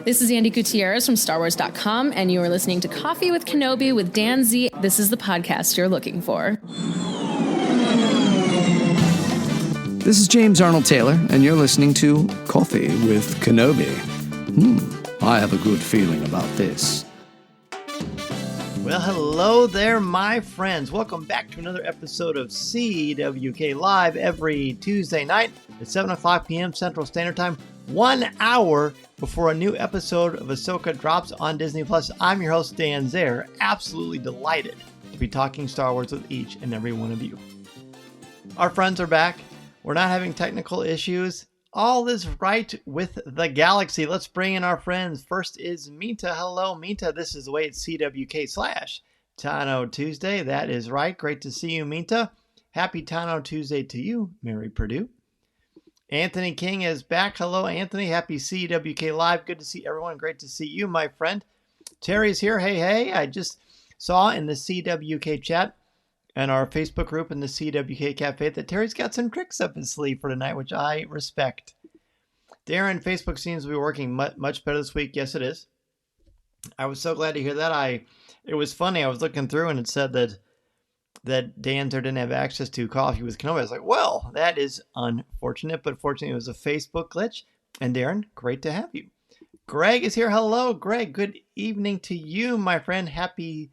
This is Andy Gutierrez from StarWars.com, and you are listening to Coffee with Kenobi with Dan Z. This is the podcast you're looking for. This is James Arnold Taylor, and you're listening to Coffee with Kenobi. I have a good feeling about this. Well, hello there, my friends. Welcome back to another episode of CWK Live every Tuesday night at 7 o'clock p.m. Central Standard Time, 1 hour before a new episode of Ahsoka drops on Disney+. I'm your host, Dan Zare, absolutely delighted to be talking Star Wars with each and every one of you. Our friends are back. We're not having technical issues. All is right with the galaxy. Let's bring in our friends. First is Minta. Hello, Minta. This is the way it's CWK/Tano Tuesday. That is right. Great to see you, Minta. Happy Tano Tuesday to you, Mary Purdue. Anthony King is back. Hello, Anthony. Happy CWK Live. Good to see everyone. Great to see you, my friend. Terry's here. Hey. I just saw in the CWK chat and our Facebook group in the CWK Cafe that Terry's got some tricks up his sleeve for tonight, which I respect. Darren, Facebook seems to be working much better this week. Yes, it is. I was so glad to hear that. It was funny. I was looking through and it said that Dan didn't have access to Coffee with Kenobi. I was like, well, that is unfortunate, but fortunately it was a Facebook glitch. And Darren, great to have you. Greg is here. Hello, Greg. Good evening to you, my friend. Happy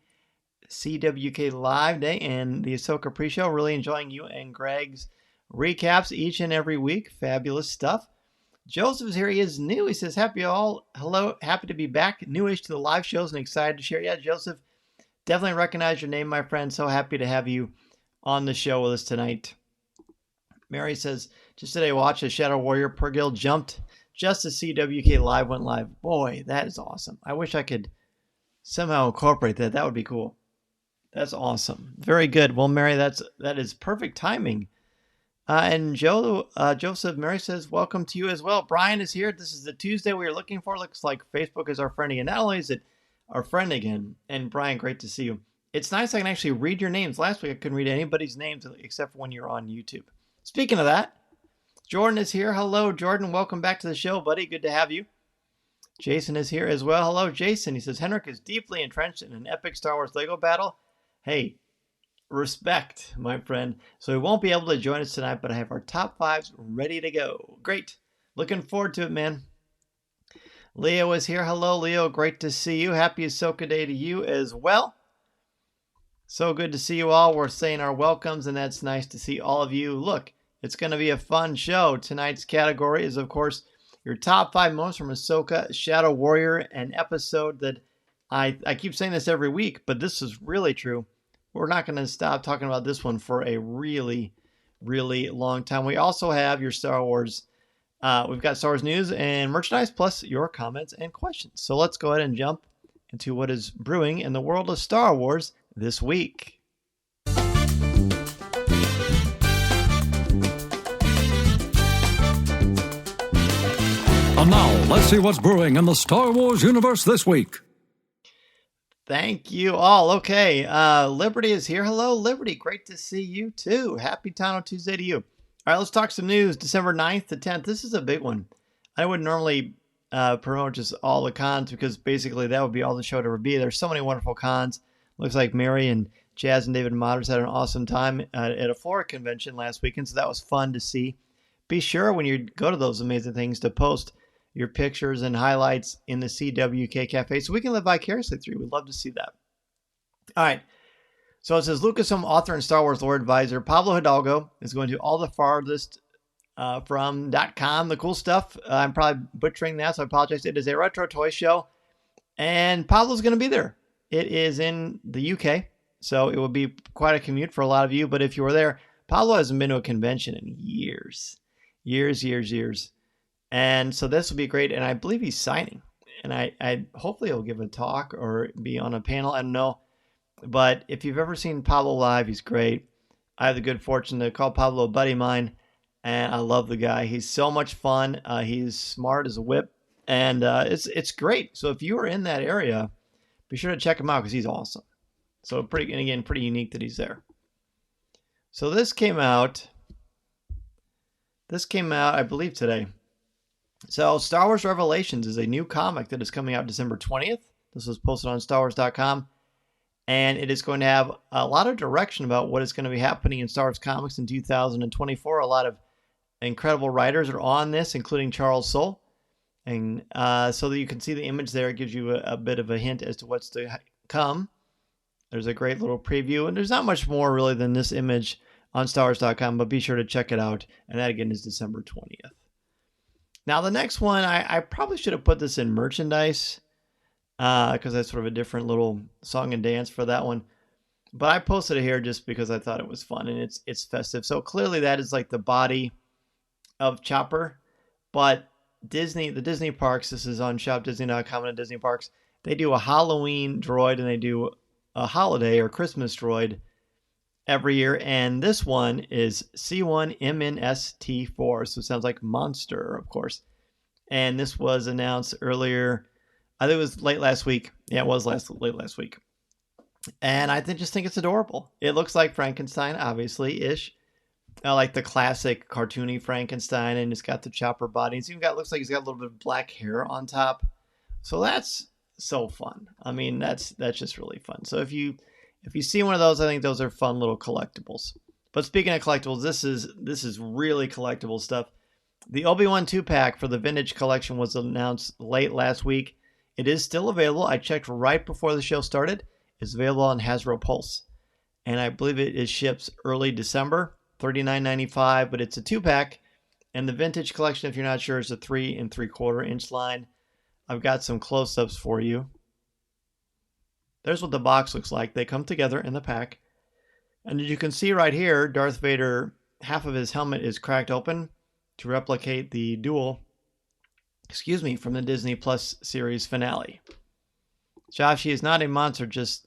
CWK Live Day and the Ahsoka pre-show. Really enjoying you and Greg's recaps each and every week. Fabulous stuff. Joseph is here. He is new. He says, hello, happy to be back. Newish to the live shows and excited to share. Yeah, Joseph, definitely recognize your name, my friend. So happy to have you on the show with us tonight. Mary says, just today watched a Shadow Warrior per guild jumped just as CWK Live went live. Boy, that is awesome. I wish I could somehow incorporate that. That would be cool. That's awesome. Very good. Well, Mary, that is perfect timing. And Joseph, Mary says, welcome to you as well. Brian is here. This is the Tuesday we are looking for. Looks like Facebook is our friend again. Not only is it our friend again, and Brian, great to see you. It's nice I can actually read your names. Last week I couldn't read anybody's names except for when you're on YouTube. Speaking of that, Jordan is here. Hello, Jordan. Welcome back to the show, buddy. Good to have you. Jason is here as well. Hello, Jason. He says, Henrik is deeply entrenched in an epic Star Wars Lego battle. Hey, respect, my friend. So he won't be able to join us tonight, but I have our top fives ready to go. Great. Looking forward to it, man. Leo is here. Hello, Leo. Great to see you. Happy Ahsoka Day to you as well. So good to see you all. We're saying our welcomes, and that's nice to see all of you. Look, it's going to be a fun show. Tonight's category is, of course, your top 5 moments from Ahsoka, Shadow Warrior, an episode that I keep saying this every week, but this is really true. We're not going to stop talking about this one for a really, really long time. We also have your Star Wars. We've got Star Wars news and merchandise, plus your comments and questions. So let's go ahead and jump into what is brewing in the world of Star Wars this week. And now, let's see what's brewing in the Star Wars universe this week. Thank you all. Okay, Liberty is here. Hello, Liberty. Great to see you too. Happy Tano Tuesday to you. All right, let's talk some news. December 9th to 10th. This is a big one. I wouldn't normally promote just all the cons because basically that would be all the show to ever be. There's so many wonderful cons. Looks like Mary and Jazz and David Motters had an awesome time at a Florida convention last weekend, so that was fun to see. Be sure when you go to those amazing things to post your pictures and highlights in the CWK Cafe so we can live vicariously through you. We'd love to see that. All right. So it says Lucasfilm author and Star Wars lore advisor Pablo Hidalgo is going to all the farthest from.com. The cool stuff. I'm probably butchering that, so I apologize. It is a retro toy show, and Pablo's going to be there. It is in the UK, so it will be quite a commute for a lot of you. But if you were there, Pablo hasn't been to a convention in years. And so this will be great. And I believe he's signing. And I hopefully he'll give a talk or be on a panel. I don't know. But if you've ever seen Pablo live, he's great. I have the good fortune to call Pablo a buddy of mine. And I love the guy. He's so much fun. He's smart as a whip. And it's great. So if you are in that area, be sure to check him out because he's awesome. So pretty unique that he's there. So this came out, I believe, today. So Star Wars Revelations is a new comic that is coming out December 20th. This was posted on StarWars.com. And it is going to have a lot of direction about what is going to be happening in Star Wars comics in 2024. A lot of incredible writers are on this, including Charles Soule. And so that you can see the image there, it gives you a bit of a hint as to what's to come. There's a great little preview, and there's not much more really than this image on StarWars.com, but be sure to check it out. And that again is December 20th. Now the next one, I probably should have put this in merchandise because that's sort of a different little song and dance for that one. But I posted it here just because I thought it was fun and it's festive. So clearly that is like the body of Chopper, but the Disney parks, this is on shopdisney.com and Disney parks, they do a Halloween droid and they do a holiday or Christmas droid every year. And this one is C1MNST4. So it sounds like monster, of course. And this was announced earlier. I think it was late last week. Yeah, it was late last week. And I just think it's adorable. It looks like Frankenstein, obviously-ish. Like the classic cartoony Frankenstein, and it's got the Chopper body. It's even looks like he's got a little bit of black hair on top. So that's so fun. I mean, that's just really fun. So if you see one of those, I think those are fun little collectibles. But speaking of collectibles, this is really collectible stuff. The Obi-Wan 2-pack for the Vintage Collection was announced late last week. It is still available. I checked right before the show started. It's available on Hasbro Pulse. And I believe it ships early December, $39.95, but it's a 2-pack. And the Vintage Collection, if you're not sure, is a 3 3/4 inch line. I've got some close-ups for you. There's what the box looks like. They come together in the pack. And as you can see right here, Darth Vader, half of his helmet is cracked open to replicate the duel, from the Disney Plus series finale. Josh, he is not a monster, he's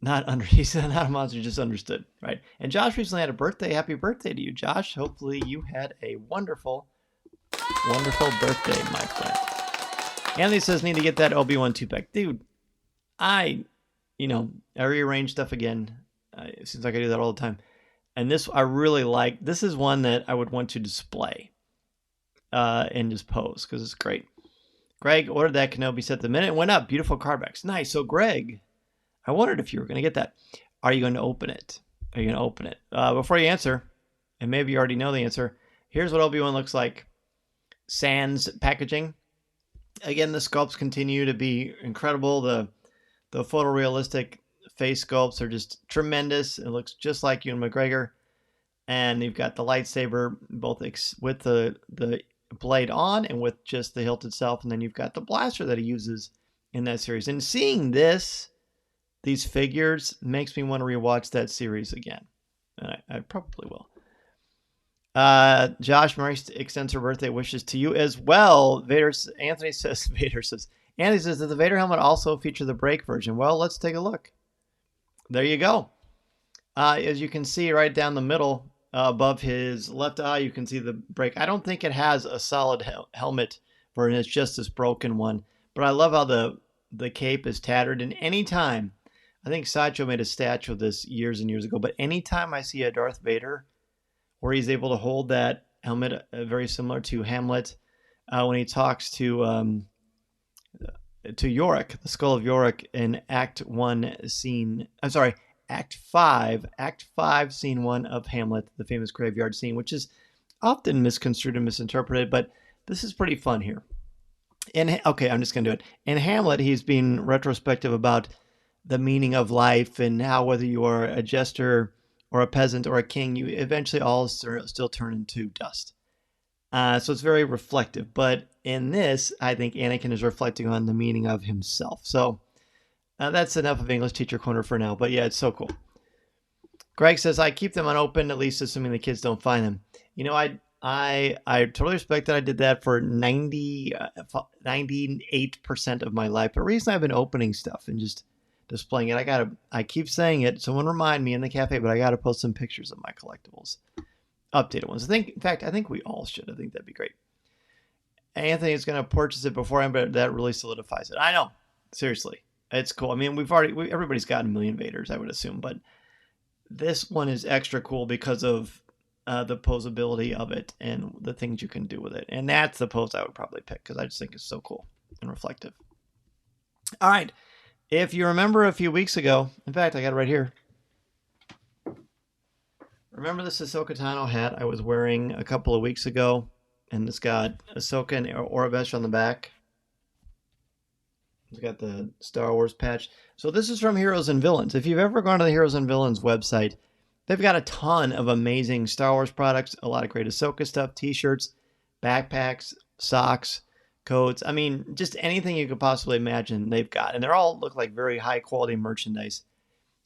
not a monster, just understood, right? And Josh recently had a birthday. Happy birthday to you, Josh. Hopefully you had a wonderful, wonderful birthday, my friend. Anthony says, need to get that Obi-Wan 2-pack. Dude, I rearrange stuff again. It seems like I do that all the time. And this, I really like. This is one that I would want to display and just pose because it's great. Greg ordered that Kenobi set the minute it went up. Beautiful card backs. Nice. So, Greg, I wondered if you were going to get that. Are you going to open it? Are you going to open it? Before you answer, and maybe you already know the answer, here's what Obi-Wan looks like. Sans packaging. Again, the sculpts continue to be incredible. The photorealistic face sculpts are just tremendous. It looks just like Ewan McGregor. And you've got the lightsaber both with the blade on and with just the hilt itself. And then you've got the blaster that he uses in that series. And seeing these figures makes me want to rewatch that series again. And I probably will. Josh Murray extends her birthday wishes to you as well. Anthony says, does the Vader helmet also feature the brake version? Well, let's take a look. There you go. As you can see right down the middle, above his left eye, you can see the brake. I don't think it has a solid helmet version. It's just this broken one. But I love how the cape is tattered. And anytime, I think Sideshow made a statue of this years and years ago, but anytime I see a Darth Vader where he's able to hold that helmet, very similar to Hamlet, when he talks to Yorick, the Skull of Yorick in Act 5, Scene 1 of Hamlet, the famous graveyard scene, which is often misconstrued and misinterpreted, but this is pretty fun here. Okay, I'm just going to do it. In Hamlet, he's being retrospective about the meaning of life and how whether you are a jester or a peasant or a king, you eventually all still turn into dust. So it's very reflective. But in this, I think Anakin is reflecting on the meaning of himself. So that's enough of English Teacher Corner for now. But yeah, it's so cool. Greg says, I keep them unopened, at least assuming the kids don't find them. You know, I totally respect that. I did that for 98% of my life. But recently I've been opening stuff and just displaying it. I keep saying it. Someone remind me in the cafe, but I got to post some pictures of my collectibles. Updated ones. In fact, I think we all should. I think that'd be great. Anthony is going to purchase it before him, but that really solidifies it. I know. Seriously. It's cool. I mean, everybody's got a million Vaders, I would assume, but this one is extra cool because of the posability of it and the things you can do with it. And that's the pose I would probably pick because I just think it's so cool and reflective. All right. If you remember a few weeks ago, in fact, I got it right here. Remember this Ahsoka Tano hat I was wearing a couple of weeks ago? And it's got Ahsoka and Orabesh on the back. It's got the Star Wars patch. So this is from Heroes and Villains. If you've ever gone to the Heroes and Villains website, they've got a ton of amazing Star Wars products, a lot of great Ahsoka stuff, t-shirts, backpacks, socks, coats. I mean, just anything you could possibly imagine they've got. And they all look like very high quality merchandise.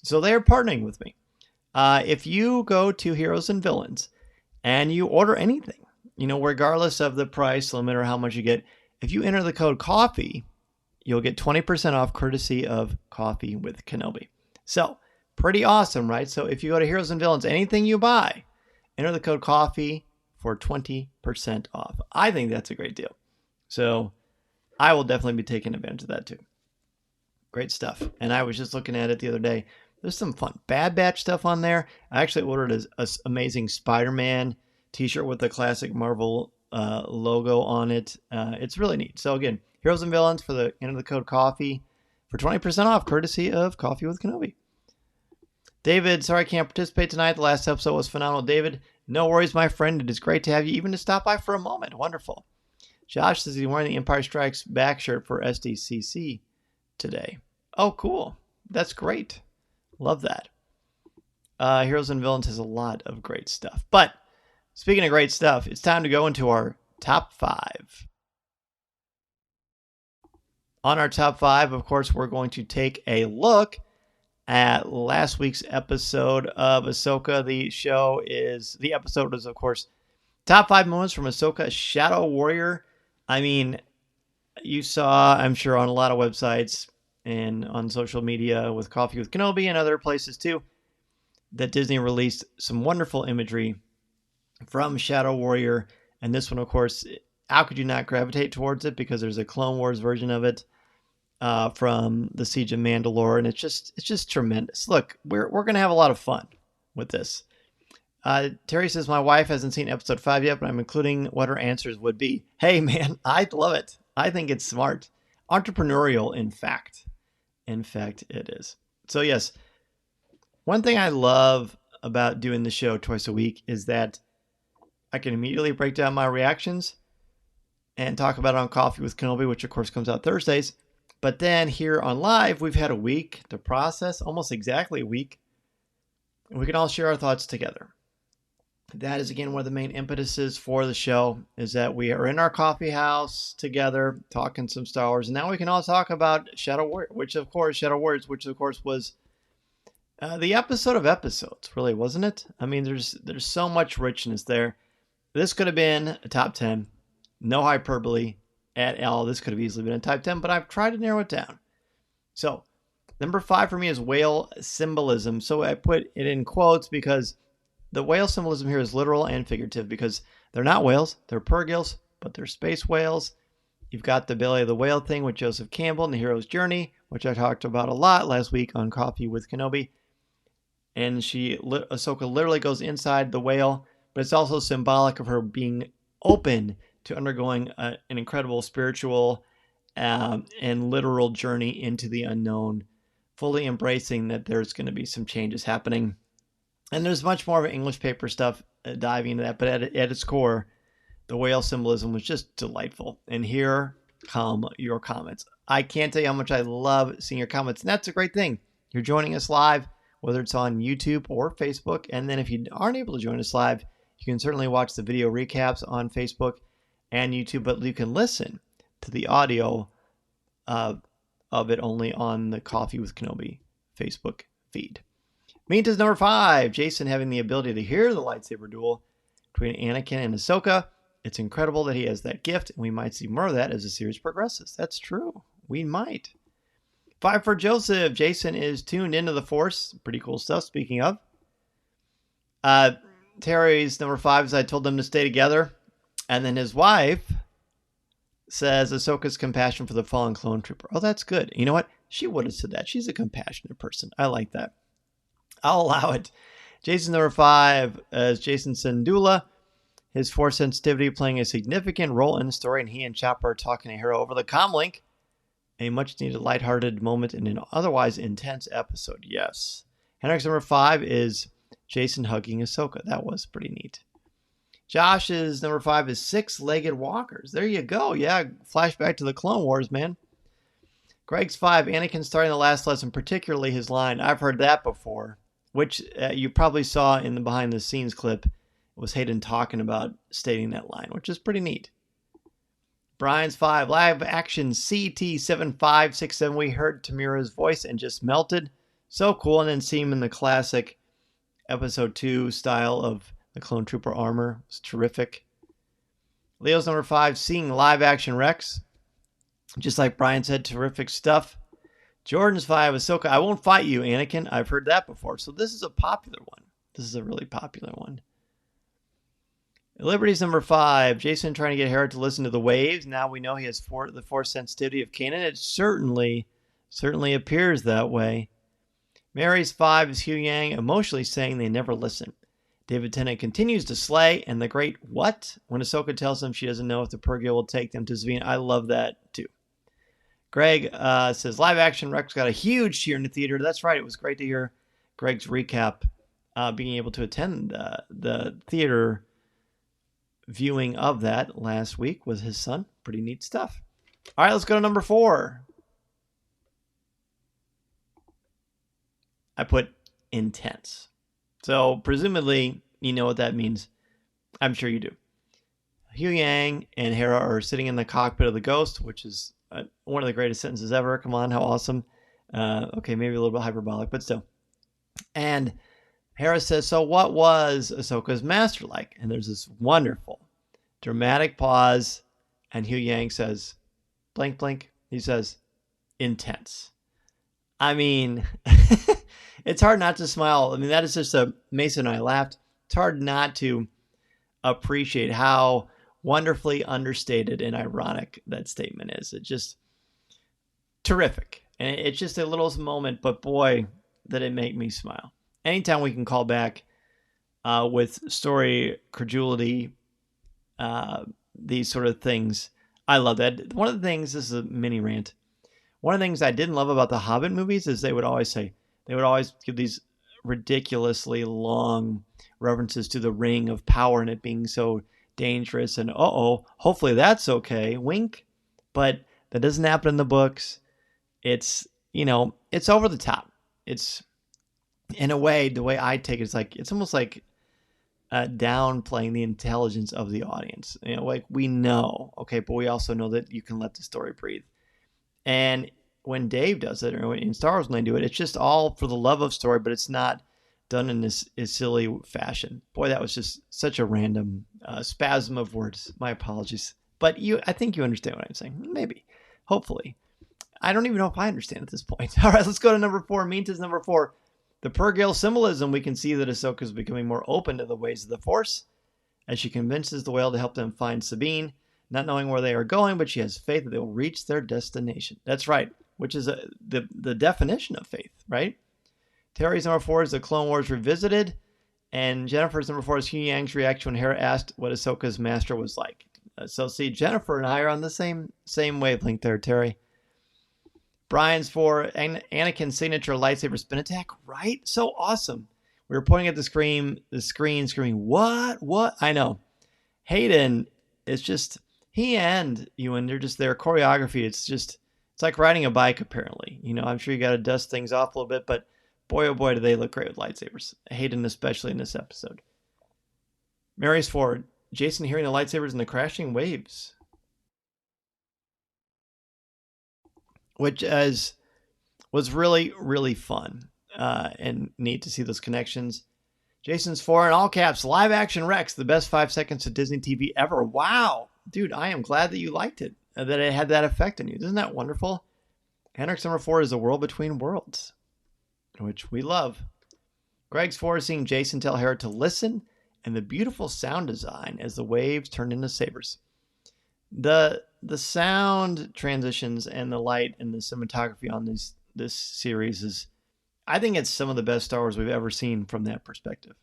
So they're partnering with me. If you go to Heroes and Villains and you order anything, regardless of the price limit or how much you get, if you enter the code COFFEE, you'll get 20% off courtesy of Coffee with Kenobi. So pretty awesome, right? So if you go to Heroes and Villains, anything you buy, enter the code COFFEE for 20% off. I think that's a great deal. So I will definitely be taking advantage of that too. Great stuff. And I was just looking at it the other day. There's some fun Bad Batch stuff on there. I actually ordered an amazing Spider-Man t-shirt with the classic Marvel logo on it. It's really neat. So again, Heroes and Villains enter the code COFFEE for 20% off, courtesy of Coffee with Kenobi. David, sorry I can't participate tonight. The last episode was phenomenal. David, no worries, my friend. It is great to have you, even to stop by for a moment. Wonderful. Josh says he's wearing the Empire Strikes Back shirt for SDCC today. Oh, cool. That's great. Love that. Heroes and Villains has a lot of great stuff. But speaking of great stuff, it's time to go into our top 5. On our top 5, of course, we're going to take a look at last week's episode of Ahsoka. The episode is, of course, top 5 moments from Ahsoka Shadow Warrior. I mean, you saw, I'm sure, on a lot of websites and on social media with Coffee with Kenobi and other places too, that Disney released some wonderful imagery from Shadow Warrior. And this one, of course, how could you not gravitate towards it? Because there's a Clone Wars version of it from the Siege of Mandalore, and it's just tremendous. Look, we're going to have a lot of fun with this. Terry says, my wife hasn't seen episode 5 yet, but I'm including what her answers would be. Hey, man, I love it. I think it's smart. Entrepreneurial, in fact. In fact, it is. So, yes, one thing I love about doing the show twice a week is that I can immediately break down my reactions and talk about it on Coffee with Kenobi, which, of course, comes out Thursdays. But then here on live, we've had a week to process, almost exactly a week. And we can all share our thoughts together. That is, again, one of the main impetuses for the show, is that we are in our coffee house together, talking some Star Wars. And now we can all talk about Shadow Warriors, which, of course, was the episode of episodes, really, wasn't it? I mean, there's so much richness there. This could have been a top 10. No hyperbole at all. This could have easily been a top 10, but I've tried to narrow it down. So, number 5 for me is whale symbolism. So I put it in quotes because the whale symbolism here is literal and figurative, because they're not whales, they're purrgils, but they're space whales. You've got the belly of the whale thing with Joseph Campbell in The Hero's Journey, which I talked about a lot last week on Coffee with Kenobi. And Ahsoka literally goes inside the whale, but it's also symbolic of her being open to undergoing an incredible spiritual and literal journey into the unknown, fully embracing that there's going to be some changes happening. And there's much more of English paper stuff diving into that, but at its core, the whale symbolism was just delightful. And here come your comments. I can't tell you how much I love seeing your comments, and that's a great thing. You're joining us live, whether it's on YouTube or Facebook. And then if you aren't able to join us live, you can certainly watch the video recaps on Facebook and YouTube, but you can listen to the audio of it only on the Coffee with Kenobi Facebook feed. Mean is number 5, Jason having the ability to hear the lightsaber duel between Anakin and Ahsoka. It's incredible that he has that gift, and we might see more of that as the series progresses. That's true. We might. 5 for Joseph. Jason is tuned into the Force. Pretty cool stuff, speaking of. Terry's number 5 is I told them to stay together. And then his wife says Ahsoka's compassion for the fallen clone trooper. Oh, that's good. You know what? She would have said that. She's a compassionate person. I like that. I'll allow it. Jason number 5 is Jason Sandula. His force sensitivity playing a significant role in the story, and he and Chopper are talking to Hera over the comlink. A much-needed lighthearted moment in an otherwise intense episode, yes. Hendrix number 5 is Jason hugging Ahsoka. That was pretty neat. Josh's number 5 is six-legged walkers. There you go. Yeah, flashback to the Clone Wars, man. Greg's 5, Anakin starting the last lesson, particularly his line. I've heard that before, which you probably saw in the behind-the-scenes clip. It was Hayden talking about stating that line, which is pretty neat. Brian's 5, live action CT7567. We heard Tamira's voice and just melted. So cool. And then see him in the classic episode 2 style of the Clone Trooper armor. It's terrific. Leo's number 5, seeing live action Rex. Just like Brian said, terrific stuff. Jordan's 5, Ahsoka, I won't fight you, Anakin. I've heard that before. So this is a popular one. This is a really popular one. Liberty's number 5, Jason trying to get Hera to listen to the waves. Now we know he has the force sensitivity of Kanan. It certainly appears that way. Mary's 5 is Hugh Yang emotionally saying they never listen. David Tennant continues to slay, and the great what? When Ahsoka tells him she doesn't know if the Purrgil will take them to Savine. I love that too. Greg says, live action Rex got a huge cheer in the theater. That's right. It was great to hear Greg's recap, being able to attend the theater viewing of that last week with his son. Pretty neat stuff. All right, let's go to number 4. I put intense. So presumably you know what that means. I'm sure you do. Hugh Yang and Hera are sitting in the cockpit of the Ghost, which is one of the greatest sentences ever. Come on, how awesome. Okay, maybe a little bit hyperbolic, but still. And Hera says, so what was Ahsoka's master like? And there's this wonderful dramatic pause. And Hugh Yang says, blank, blank. He says, intense. I mean, it's hard not to smile. I mean, that is just Mason and I laughed. It's hard not to appreciate how wonderfully understated and ironic that statement is. It's just terrific. And it's just a little moment, but boy, did it make me smile. Anytime we can call back with story credulity, these sort of things, I love that. One of the things, this is a mini rant, one of the things I didn't love about the Hobbit movies is they would always give these ridiculously long references to the ring of power and it being so dangerous and hopefully that's okay, wink. But that doesn't happen in the books. It's, it's over the top. It's, in a way, the way I take it is like, it's almost like downplaying the intelligence of the audience. Like we know, okay, but we also know that you can let the story breathe. And when Dave does it, or in Star Wars when they do it, it's just all for the love of story, but it's not done in this silly fashion. Boy, that was just such a random spasm of words. My apologies. But I think you understand what I'm saying. Maybe. Hopefully. I don't even know if I understand at this point. All right, let's go to number 4. Minta's number 4. The Purrgil symbolism. We can see that Ahsoka is becoming more open to the ways of the Force as she convinces the whale to help them find Sabine, not knowing where they are going, but she has faith that they will reach their destination. That's right, which is the definition of faith, right? Terry's number 4 is the Clone Wars Revisited, and Jennifer's number 4 is Hugh Yang's reaction when Hera asked what Ahsoka's master was like. So see, Jennifer and I are on the same wavelength there, Terry. Brian's 4, Anakin's signature lightsaber spin attack, right? So awesome. We were pointing at the screen screaming, what? I know. Hayden, it's just, he and Ewan, they're just their choreography. It's like riding a bike, apparently. I'm sure you got to dust things off a little bit, but boy, oh boy, do they look great with lightsabers. Hayden, especially in this episode. Mary's 4, Jason hearing the lightsabers and the crashing waves. Which was really, really fun and neat to see those connections. Jason's 4, in all caps, live action Rex, the best 5 seconds of Disney TV ever. Wow. Dude, I am glad that you liked it, that it had that effect on you. Isn't that wonderful? Hendrix number 4 is The World Between Worlds, which we love. Greg's 4 is seeing Jason tell Hera to listen, and the beautiful sound design as the waves turned into sabers. The sound transitions and the light and the cinematography on this series is I think it's some of the best Star Wars we've ever seen from that perspective.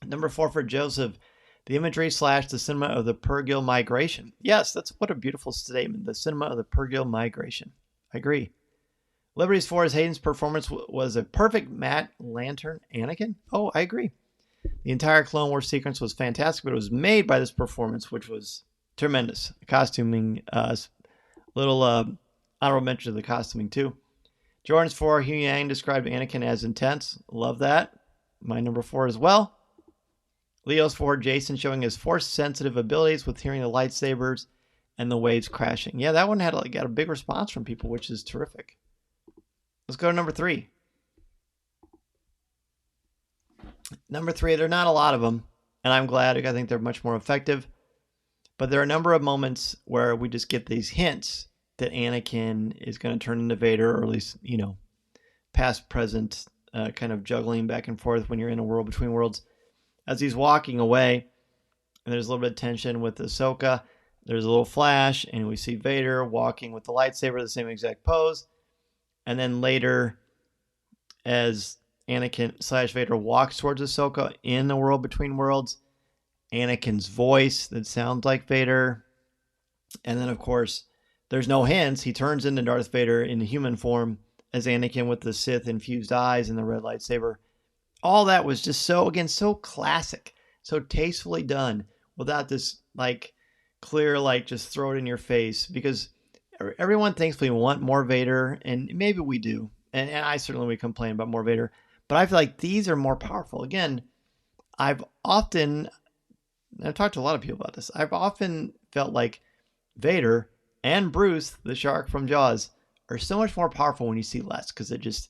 Number 4 for Joseph, the imagery / the cinema of the Purrgil migration. Yes, that's what a beautiful statement. The cinema of the Purrgil migration. I agree. Liberty's 4 is Hayden's performance was a perfect Matt Lantern Anakin. Oh, I agree. The entire Clone Wars sequence was fantastic, but it was made by this performance, which was tremendous. Costuming, little honorable mention to the costuming too. Jordan's 4, Hugh Yang described Anakin as intense. Love that. My number 4 as well. Leo's 4, Jason showing his force-sensitive abilities with hearing the lightsabers and the waves crashing. Yeah, that one got a big response from people, which is terrific. Let's go to number 3. Number 3, there are not a lot of them, and I'm glad. I think they're much more effective. But there are a number of moments where we just get these hints that Anakin is going to turn into Vader, or at least, past, present, kind of juggling back and forth when you're in a world between worlds. As he's walking away, and there's a little bit of tension with Ahsoka, there's a little flash, and we see Vader walking with the lightsaber, the same exact pose. And then later, as Anakin / Vader walks towards Ahsoka in the world between worlds, Anakin's voice that sounds like Vader. And then, of course, there's no hints. He turns into Darth Vader in human form as Anakin with the Sith-infused eyes and the red lightsaber. All that was just so classic, so tastefully done without this, clear, just throw it in your face. Because everyone thinks we want more Vader, and maybe we do. And I certainly would complain about more Vader. But I feel like these are more powerful. Again, I've talked to a lot of people about this. I've often felt like Vader and Bruce, the shark from Jaws, are so much more powerful when you see less, because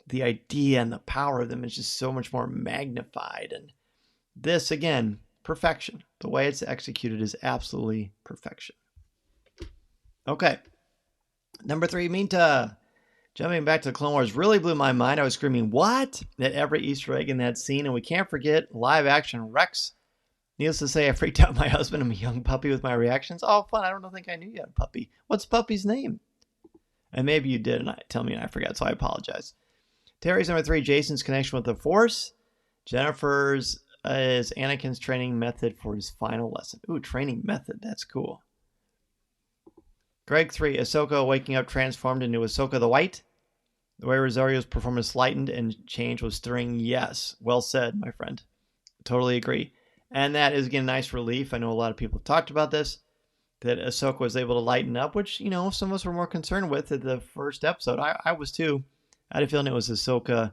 the idea and the power of them is just so much more magnified. And this, again, perfection. The way it's executed is absolutely perfection. Okay. Number 3, Minta. Jumping back to the Clone Wars really blew my mind. I was screaming, what? At every Easter egg in that scene. And we can't forget live action Rex. Needless to say, I freaked out my husband and my young puppy with my reactions. Oh, fun. I don't think I knew you had a puppy. What's puppy's name? And maybe you did, and tell me and I forgot, so I apologize. Terry's number 3, Jason's connection with the Force. Jennifer's is Anakin's training method for his final lesson. Ooh, training method. That's cool. Greg 3, Ahsoka waking up transformed into Ahsoka the White. The way Rosario's performance lightened and change was stirring. Yes, well said, my friend. Totally agree. And that is, again, a nice relief. I know a lot of people have talked about this, that Ahsoka was able to lighten up, which, some of us were more concerned with at the first episode. I was too. I had a feeling it was Ahsoka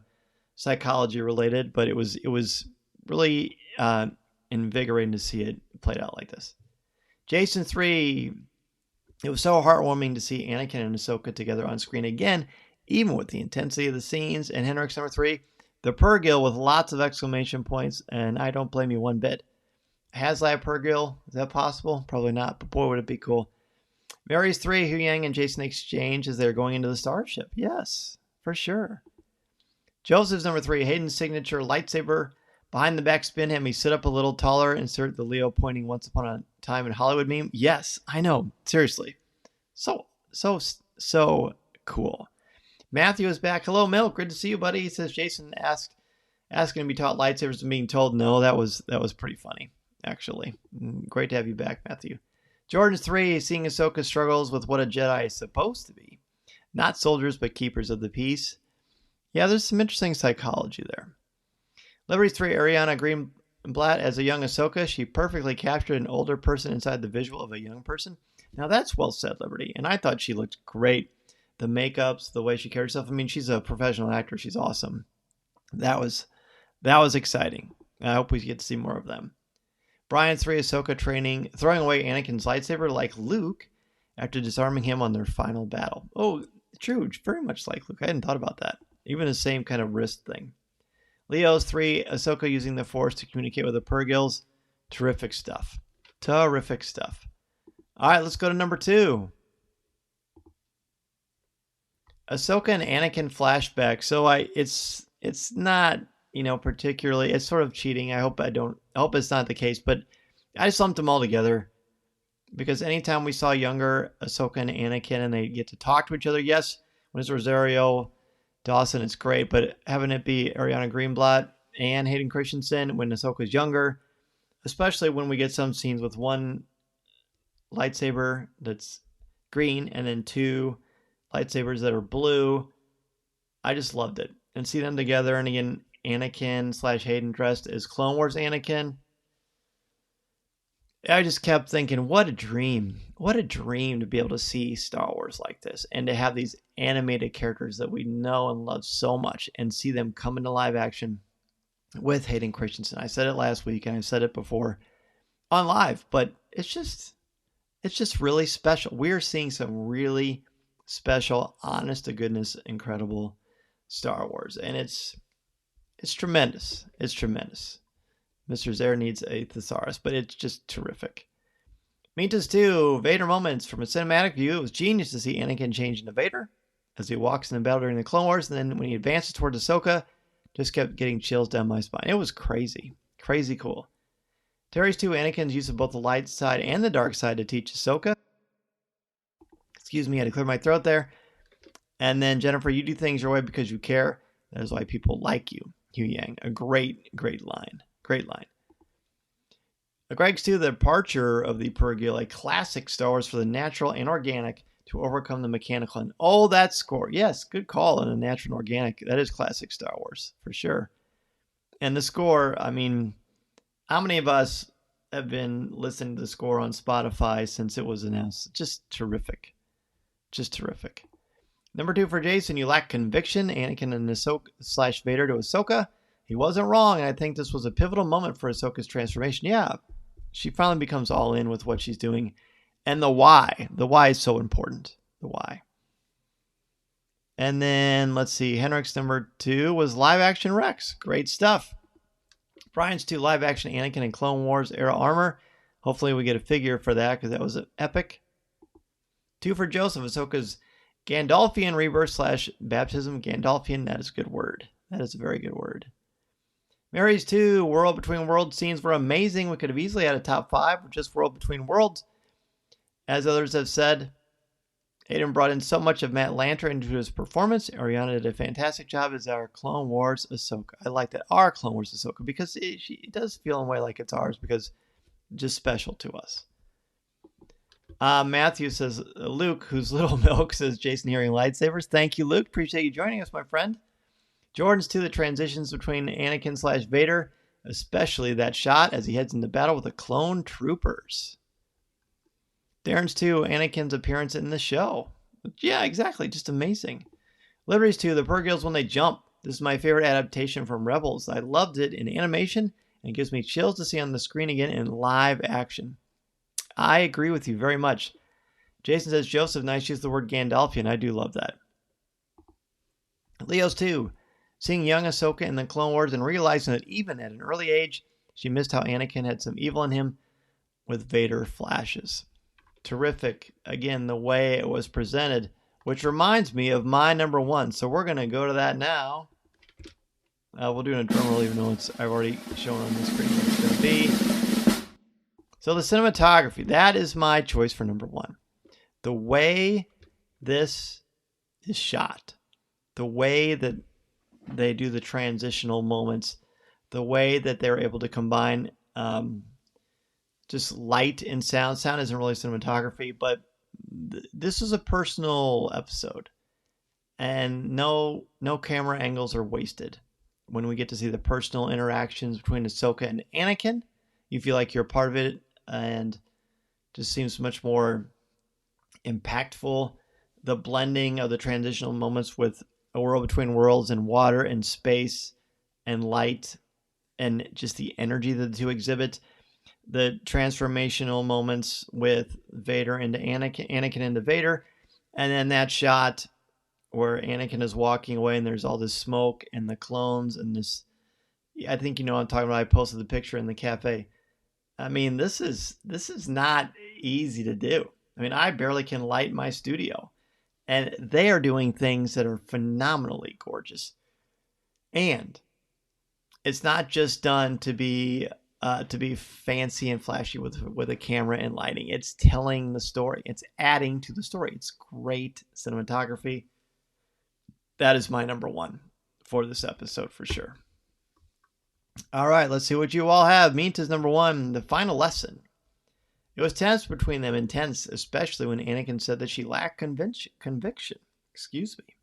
psychology related, but it was really invigorating to see it played out like this. Jason 3, it was so heartwarming to see Anakin and Ahsoka together on screen again, even with the intensity of the scenes. And Henrik's number 3, the Purrgil with lots of exclamation points, and I don't blame you one bit. HasLab Purrgil, is that possible? Probably not, but boy, would it be cool. Mary's 3, Hu Yang and Jason exchange as they're going into the starship. Yes, for sure. Joseph's number 3, Hayden's signature lightsaber. Behind the back spin him, he sit up a little taller, insert the Leo pointing once upon a time in Hollywood meme. Yes, I know. Seriously. So cool. Matthew is back. Hello, Milk. Good to see you, buddy. He says Jason asking to be taught lightsabers and being told no. That was pretty funny, actually. Great to have you back, Matthew. Jordan's 3, seeing Ahsoka struggles with what a Jedi is supposed to be. Not soldiers, but keepers of the peace. Yeah, there's some interesting psychology there. Liberty's 3, Ariana Greenblatt as a young Ahsoka. She perfectly captured an older person inside the visual of a young person. Now that's well said, Liberty. And I thought she looked great. The makeups, the way she carried herself. I mean, she's a professional actor. She's awesome. That was exciting. I hope we get to see more of them. Brian's 3, Ahsoka training, throwing away Anakin's lightsaber like Luke after disarming him on their final battle. Oh, true. Very much like Luke. I hadn't thought about that. Even the same kind of wrist thing. Leo's 3, Ahsoka using the Force to communicate with the Purrgils. Terrific stuff. Terrific stuff. All right, let's go to number 2. Ahsoka and Anakin flashback. So it's not, particularly, it's sort of cheating. I hope it's not the case, but I just lumped them all together because anytime we saw younger Ahsoka and Anakin and they get to talk to each other, yes, when it's Rosario Dawson is great, but having it be Ariana Greenblatt and Hayden Christensen when Ahsoka's younger, especially when we get some scenes with one lightsaber that's green and then two lightsabers that are blue. I just loved it. And see them together, and again, Anakin / Hayden dressed as Clone Wars Anakin. I just kept thinking, what a dream. What a dream to be able to see Star Wars like this and to have these animated characters that we know and love so much and see them come into live action with Hayden Christensen. I said it last week and I said it before on live, but it's just really special. We're seeing some really special, honest to goodness, incredible Star Wars. And it's tremendous. It's tremendous. Mr. Zare needs a thesaurus, but it's just terrific. Mintus 2, Vader moments. From a cinematic view, it was genius to see Anakin change into Vader as he walks in the battle during the Clone Wars, and then when he advances towards Ahsoka, just kept getting chills down my spine. It was crazy. Crazy cool. Terry's 2, Anakin's use of both the light side and the dark side to teach Ahsoka. Excuse me, I had to clear my throat there. And then, Jennifer, you do things your way because you care. That is why people like you. Hugh Yang. A great, great line. Great line. Greg's 2, the departure of the Purgil, a classic Star Wars for the natural and organic to overcome the mechanical. And oh, that score. Yes, good call on the natural and organic. That is classic Star Wars, for sure. And the score, I mean, how many of us have been listening to the score on Spotify since it was announced? Just terrific. Just terrific. Number 2 for Jason, you lack conviction. Anakin and Ahsoka / Vader to Ahsoka. He wasn't wrong, and I think this was a pivotal moment for Ahsoka's transformation. Yeah, she finally becomes all in with what she's doing. And the why. The why is so important. The why. And then, let's see, Henrik's number 2 was live action Rex. Great stuff. Brian's 2, live action Anakin and Clone Wars era armor. Hopefully we get a figure for that because that was epic. 2 for Joseph, Ahsoka's Gandalfian rebirth / baptism. Gandalfian, that is a good word. That is a very good word. Mary's 2, World Between Worlds scenes were amazing. We could have easily had a top 5 with just World Between Worlds. As others have said, Hayden brought in so much of Matt Lanter into his performance. Ariana did a fantastic job as our Clone Wars Ahsoka. I like that, our Clone Wars Ahsoka, because it does feel in a way like it's ours because it's just special to us. Matthew says, Luke, who's Little Milk, says, Jason hearing lightsabers. Thank you, Luke. Appreciate you joining us, my friend. Jordan's 2, the transitions between Anakin / Vader, especially that shot as he heads into battle with the clone troopers. Darren's 2, Anakin's appearance in the show. Yeah, exactly. Just amazing. Liberty's 2, the Purgils when they jump. This is my favorite adaptation from Rebels. I loved it in animation and it gives me chills to see on the screen again in live action. I agree with you very much. Jason says, Joseph, nice use of the word Gandalfian. I do love that. Leo's 2, seeing young Ahsoka in the Clone Wars and realizing that even at an early age, she missed how Anakin had some evil in him with Vader flashes. Terrific. Again, the way it was presented, which reminds me of my number 1. So we're going to go to that now. We'll do it in a drum roll, even though I've already shown on the screen what it's going to be. So the cinematography, that is my choice for number 1. The way this is shot, the way that they do the transitional moments, the way that they're able to combine just light and sound. Sound isn't really cinematography, but this is a personal episode. And no camera angles are wasted. When we get to see the personal interactions between Ahsoka and Anakin, you feel like you're a part of it and just seems much more impactful. The blending of the transitional moments with A World Between Worlds and water and space and light and just the energy that the two exhibit. The transformational moments with Vader into Anakin into Vader. And then that shot where Anakin is walking away and there's all this smoke and the clones and this, I think you know what I'm talking about. I posted the picture in the cafe. I mean, this is not easy to do. I mean, I barely can light my studio. And they are doing things that are phenomenally gorgeous. And it's not just done to be fancy and flashy with a camera and lighting. It's telling the story. It's adding to the story. It's great cinematography. that is my number one for this episode for sure. All right, let's see what you all have. Minta's number one, the final lesson. It was tense between them, intense, especially when Anakin said that she lacked conviction. Excuse me.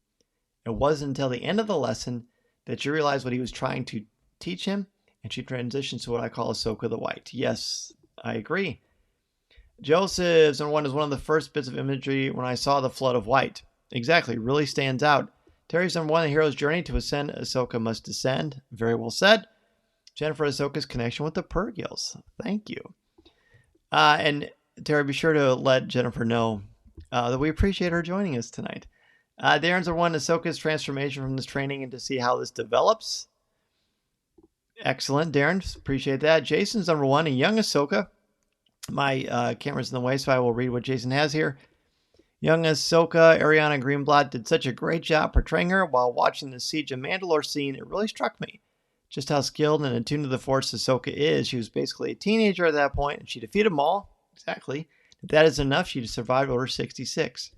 It wasn't until the end of the lesson that she realized what he was trying to teach him, and she transitions to what I call Ahsoka the White. Yes, I agree. Joseph's number one is one of the first bits of imagery when I saw the flood of white. Exactly, really stands out. Terry's number one, the hero's journey to ascend, Ahsoka must descend. Very well said. Jennifer, Ahsoka's connection with the Purgils. Thank you. And Terry, be sure to let Jennifer know that we appreciate her joining us tonight. Darren's number one, Ahsoka's transformation from this training and to see how this develops. Excellent, Darren. Appreciate that. Jason's number one, a young Ahsoka. My camera's in the way, so I will read what Jason has here. Young Ahsoka, Ariana Greenblatt did such a great job portraying her. While watching the Siege of Mandalore scene, it really struck me just how skilled and attuned to the Force Ahsoka is. She was basically a teenager at that point, and she defeated them all. Exactly. If that is enough, she'd survive Order 66.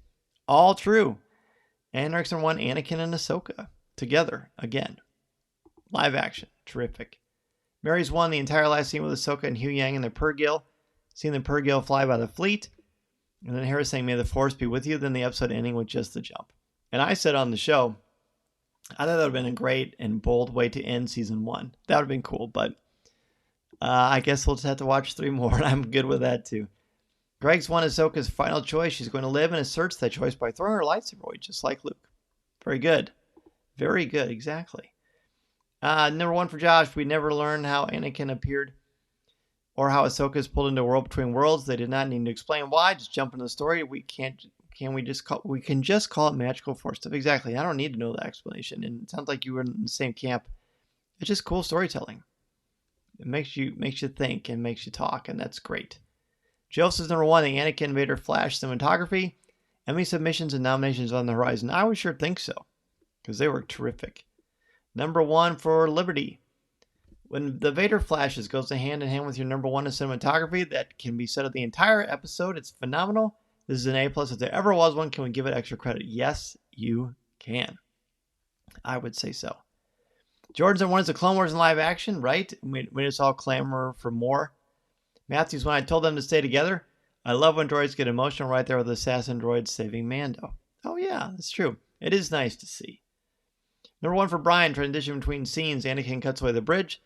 All true. And next number one, Anakin and Ahsoka together again. Live action. Terrific. Mary's won the entire last scene with Ahsoka and Hugh Yang and the Purgil. Seeing the Purgil fly by the fleet. And then Hera saying, "May the Force be with you." Then the episode ending with just the jump. And I said on the show, I thought that would have been a great and bold way to end season 1. That would have been cool, but I guess we'll just have to watch 3 more, and I'm good with that too. Greg's won Ahsoka's final choice. She's going to live and assert that choice by throwing her lightsaber away, just like Luke. Very good. Very good, exactly. Number 1 for Josh, we never learned how Anakin appeared or how Ahsoka is pulled into a world between worlds. They did not need to explain why. Just jump into the story. We can just call it magical force stuff. Exactly. I don't need to know the explanation. And it sounds like you were in the same camp. It's just cool storytelling. It makes you think and makes you talk, and that's great. Joseph's number 1, the Anakin Vader Flash cinematography. Emmy submissions and nominations on the horizon. I would sure think so, because they were terrific. Number 1 for Liberty. When the Vader flashes goes hand in hand with your number 1 in cinematography, that can be said of the entire episode. It's phenomenal. This is an A+. If there ever was one, can we give it extra credit? Yes, you can. I would say so. Jordan's number 1 is the Clone Wars in live action, right? We just all clamor for more. Matthews, when I told them to stay together, I love when droids get emotional right there with the assassin droids saving Mando. Oh yeah, that's true. It is nice to see. Number 1 for Brian, transition between scenes. Anakin cuts away the bridge.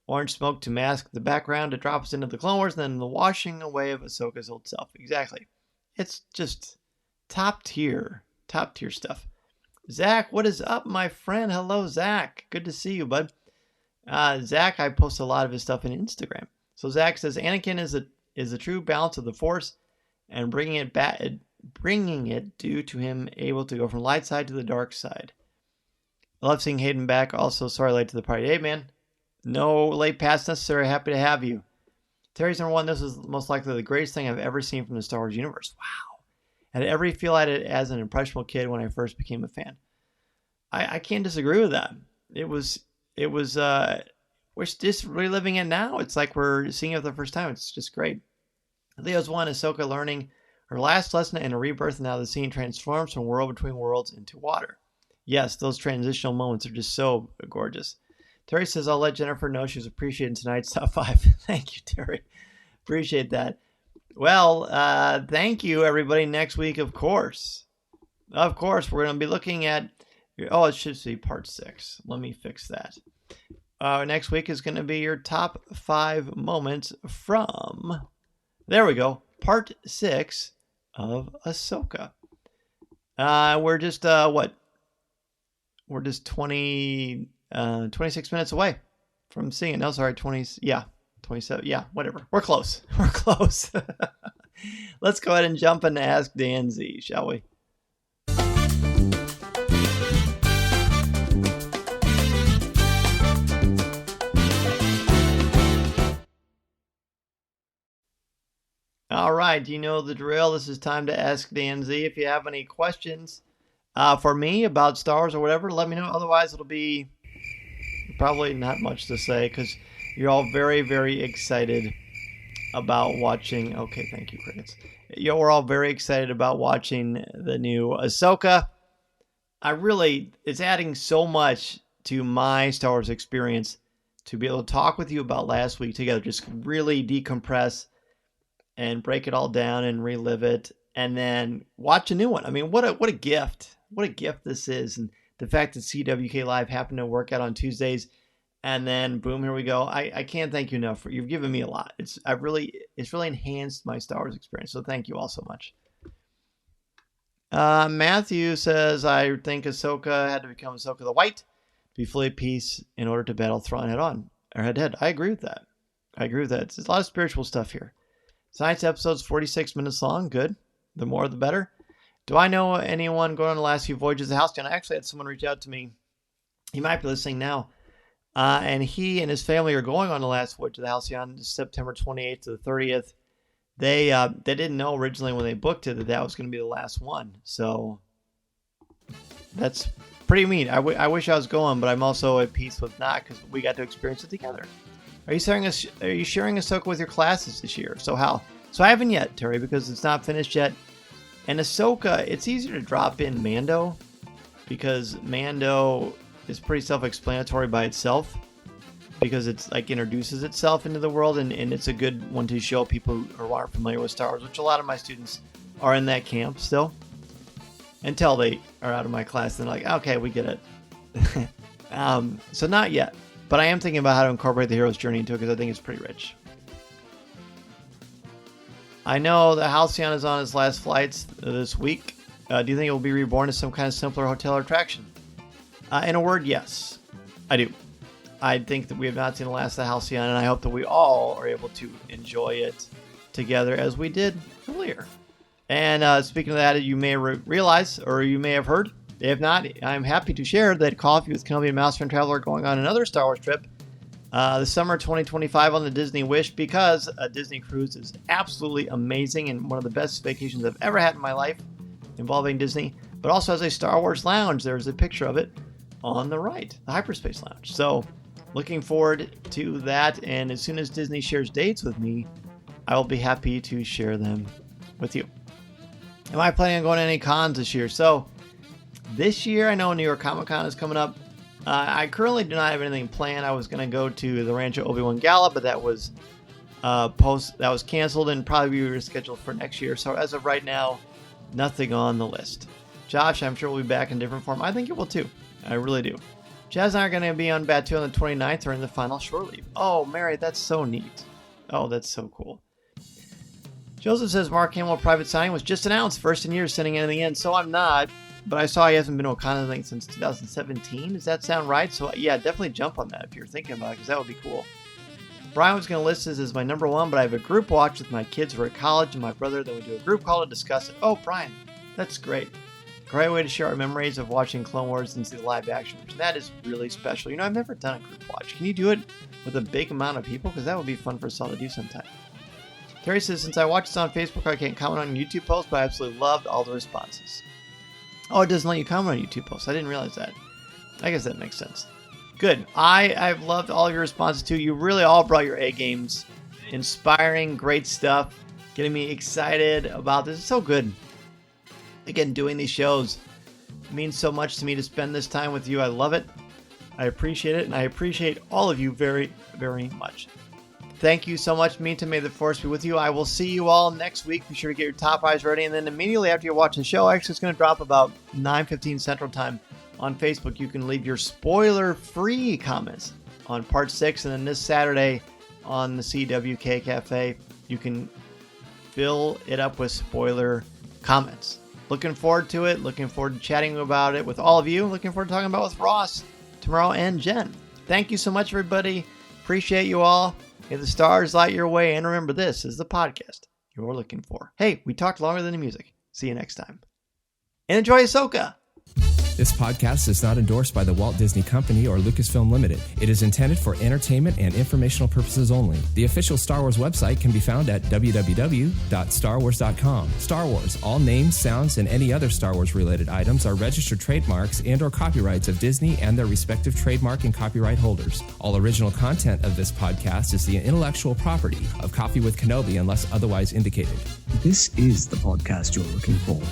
Orange smoke to mask the background. It drops into the Clone Wars, and then the washing away of Ahsoka's old self. Exactly. It's just top tier stuff. Zach, what is up, my friend? Hello, Zach. Good to see you, bud. Zach, I post a lot of his stuff on Instagram. So Zach says Anakin is a true balance of the Force, and bringing it due to him able to go from light side to the dark side. I love seeing Hayden back. Also, sorry late to the party. Hey, man. No late pass necessary. Happy to have you. Terry's number 1. This is most likely the greatest thing I've ever seen from the Star Wars universe. Wow. Had every feel I did as an impressionable kid when I first became a fan. I can't disagree with that. It was we're just reliving it now. It's like we're seeing it for the first time. It's just great. Leo's 1, Ahsoka learning her last lesson and a rebirth, and now the scene transforms from world between worlds into water. Yes, those transitional moments are just so gorgeous. Terry says, I'll let Jennifer know she was appreciating tonight's top 5. Thank you, Terry. Appreciate that. Well, thank you, everybody. Next week, of course, we're going to be looking at, it should be part 6. Let me fix that. Next week is going to be your top 5 moments from, there we go, part 6 of Ahsoka. We're just, We're just 26 minutes away from seeing it. No, sorry, 27. Yeah, whatever. We're close. Let's go ahead and jump into Ask Dan Z, shall we? All right, you know the drill. This is time to Ask Dan Z. If you have any questions for me about Star Wars or whatever, let me know. Otherwise, it'll be probably not much to say because you're all very, very excited about watching. Okay, thank you, crickets. We're all very excited about watching the new Ahsoka. it's adding so much to my Star Wars experience to be able to talk with you about last week together, just really decompress and break it all down and relive it, and then watch a new one. I mean, what a gift. What a gift this is. And the fact that CWK Live happened to work out on Tuesdays, and then boom, here we go. I can't thank you enough. You've given me a lot. It's really enhanced my Star Wars experience. So thank you all so much. Matthew says, I think Ahsoka had to become Ahsoka the White to be fully at peace in order to battle Thrawn head to head. I agree with that. It's a lot of spiritual stuff here. Tonight's episode's 46 minutes long. Good. The more, the better. Do I know anyone going on the last few voyages of Halcyon? I actually had someone reach out to me. He might be listening now. And he and his family are going on the last voyage of the Halcyon, September 28th to the 30th. They didn't know originally when they booked it that was going to be the last one. So that's pretty neat. I wish I was going, but I'm also at peace with not, because we got to experience it together. Are you sharing Ahsoka with your classes this year? So how? So I haven't yet, Terry, because it's not finished yet. And Ahsoka, it's easier to drop in Mando, because Mando is pretty self-explanatory by itself, because it's like introduces itself into the world, and it's a good one to show people who aren't familiar with Star Wars, which a lot of my students are in that camp still. Until they are out of my class, then like, okay, we get it. So not yet, but I am thinking about how to incorporate the hero's journey into it, because I think it's pretty rich. I know the Halcyon is on its last flights this week. Do you think it will be reborn as some kind of simpler hotel attraction? In a word, yes, I do. I think that we have not seen the last of the Halcyon, and I hope that we all are able to enjoy it together as we did earlier. And speaking of that, you may realize, or you may have heard, if not, I'm happy to share that Coffee with Kenobi and Mouse and Traveler are going on another Star Wars trip the summer 2025 on the Disney Wish, because a Disney cruise is absolutely amazing and one of the best vacations I've ever had in my life involving Disney, but also has a Star Wars lounge. There's a picture of it on the right, the Hyperspace Lounge. So looking forward to that, and as soon as Disney shares dates with me, I will be happy to share them with you. Am I planning on going to any cons this year? So this year, I know New York Comic Con is coming up. I currently do not have anything planned. I was going to go to the Rancho Obi-Wan Gala, but that was canceled and probably be rescheduled for next year. So as of right now, nothing on the list. Josh, I'm sure we'll be back in different form. I think it will too. I really do. Jazz and I are going to be on Batu on the 29th or in the final shore leave. Oh, Mary, that's so neat. Oh, that's so cool. Joseph says Mark Hamill private signing was just announced, first in years, sending in the end. So I'm not, but I saw he hasn't been to a con, I think, since 2017. Does that sound right? So yeah, definitely jump on that if you're thinking about it, because that would be cool. Brian was going to list this as my number one, but I have a group watch with my kids who are at college and my brother. Then we do a group call to discuss it. Oh, Brian, that's great. Great way to share our memories of watching Clone Wars and see the live action version. That is really special. You know, I've never done a group watch. Can you do it with a big amount of people? Because that would be fun for us all to do sometime. Terry says, since I watched this on Facebook, I can't comment on YouTube posts, but I absolutely loved all the responses. Oh, it doesn't let you comment on YouTube posts. I didn't realize that. I guess that makes sense. Good. I've loved all of your responses too. You really all brought your A games. Inspiring, great stuff. Getting me excited about this. It's so good. Again, doing these shows means so much to me to spend this time with you. I love it. I appreciate it. And I appreciate all of you very, very much. Thank you so much, Minta. May the force be with you. I will see you all next week. Be sure to get your top eyes ready. And then immediately after you watch the show, actually it's going to drop about 9:15 Central Time on Facebook. You can leave your spoiler-free comments on Part 6. And then this Saturday on the CWK Cafe, you can fill it up with spoiler comments. Looking forward to it. Looking forward to chatting about it with all of you. Looking forward to talking about it with Ross tomorrow and Jen. Thank you so much, everybody. Appreciate you all. May the stars light your way. And remember, this is the podcast you're looking for. Hey, we talked longer than the music. See you next time. And enjoy Ahsoka. This podcast is not endorsed by the Walt Disney Company or Lucasfilm Limited. It is intended for entertainment and informational purposes only. The official Star Wars website can be found at www.starwars.com. Star Wars, all names, sounds, and any other Star Wars related items are registered trademarks and/or copyrights of Disney and their respective trademark and copyright holders. All original content of this podcast is the intellectual property of Coffee with Kenobi unless otherwise indicated. This is the podcast you're looking for.